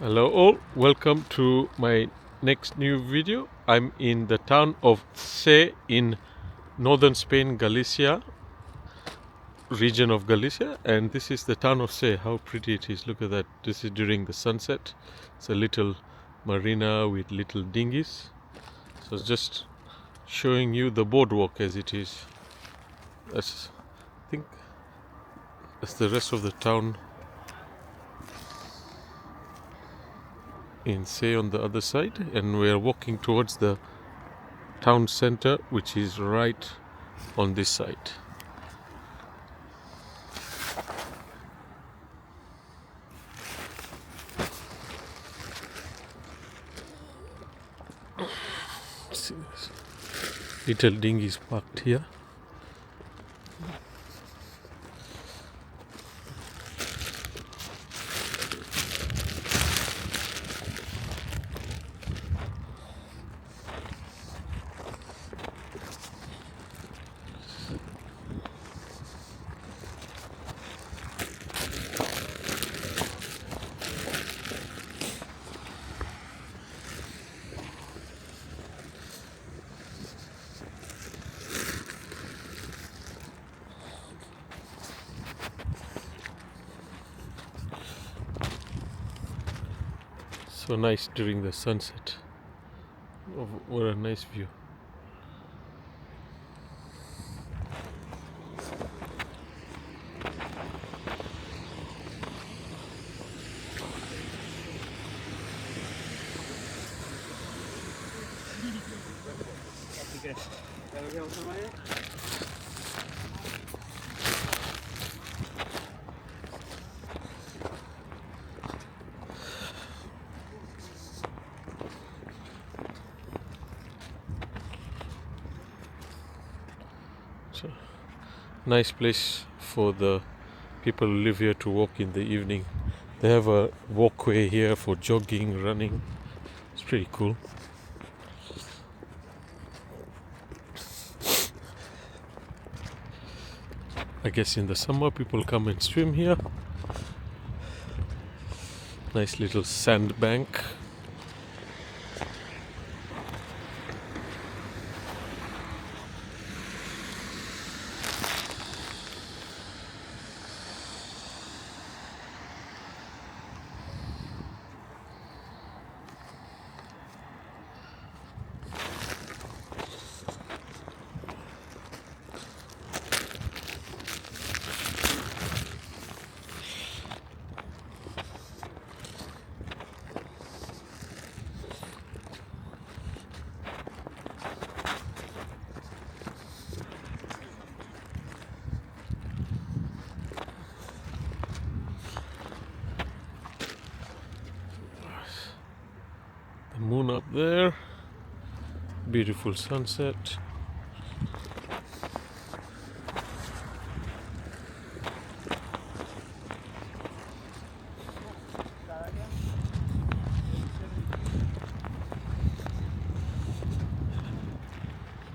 Hello all, welcome to my next new video. I'm in the town of Se in northern Spain, Galicia, region of Galicia, and this is the town of Se. How pretty it is, look at that. This is during the sunset. It's a little marina with little dinghies. So it's just showing you the boardwalk as it is. I think that's the rest of the town in Se on the other side, and we are walking towards the town center, which is right on this side. See this little dinghy is parked here. So nice during the sunset. Oh, what a nice view. So, nice place for the people who live here to walk in the evening. They have a walkway here for jogging, running. It's pretty cool. I guess in the summer people come and swim here. Nice little sandbank. The moon up there. Beautiful sunset.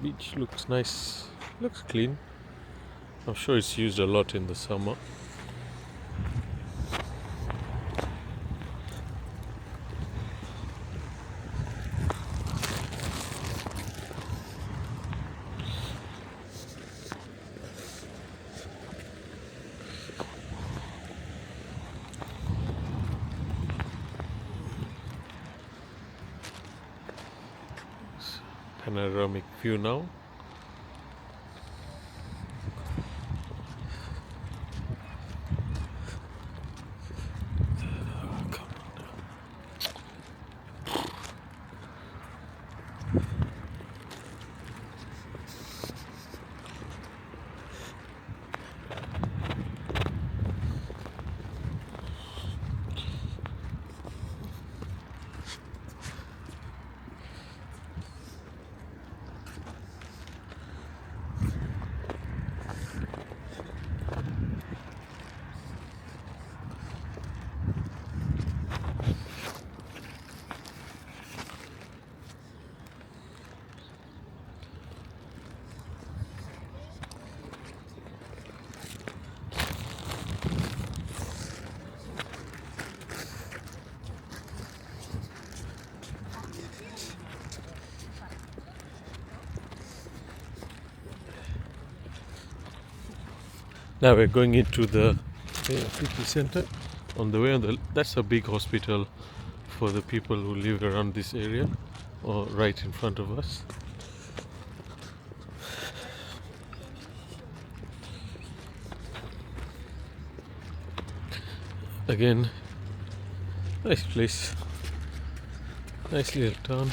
Beach looks nice, looks clean. I'm sure it's used a lot in the summer. Panoramic view now. Now we're going into the city center. On the way, that's a big hospital for the people who live around this area, or right in front of us. Again, nice place, nice little town.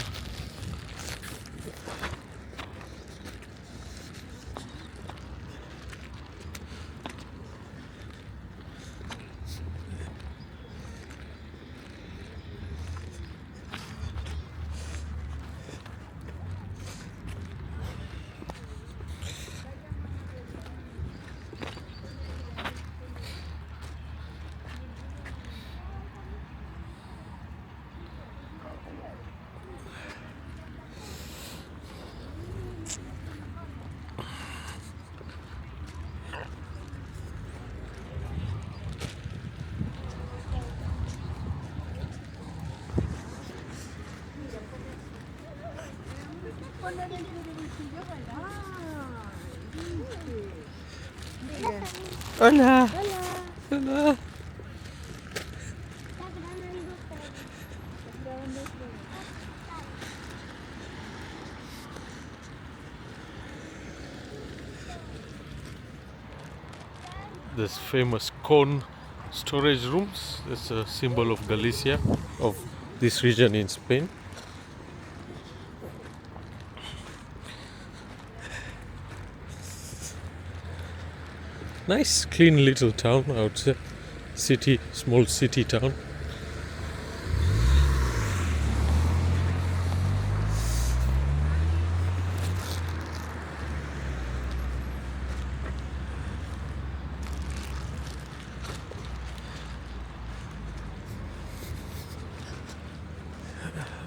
Hola. Hola. This famous corn storage rooms. It's a symbol of Galicia, of this region in Spain. Nice, clean little town, I would say. City, small city town.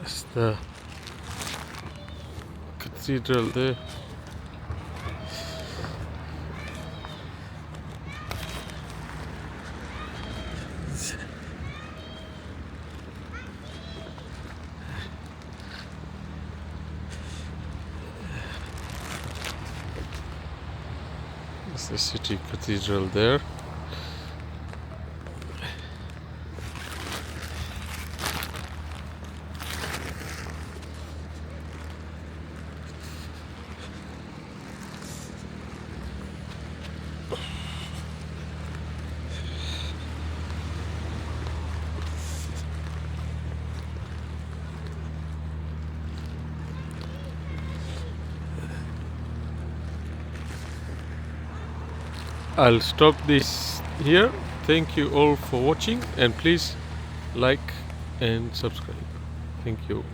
It's the cathedral there. It's the city cathedral there. I'll stop this here. Thank you all for watching, and please like and subscribe. Thank you.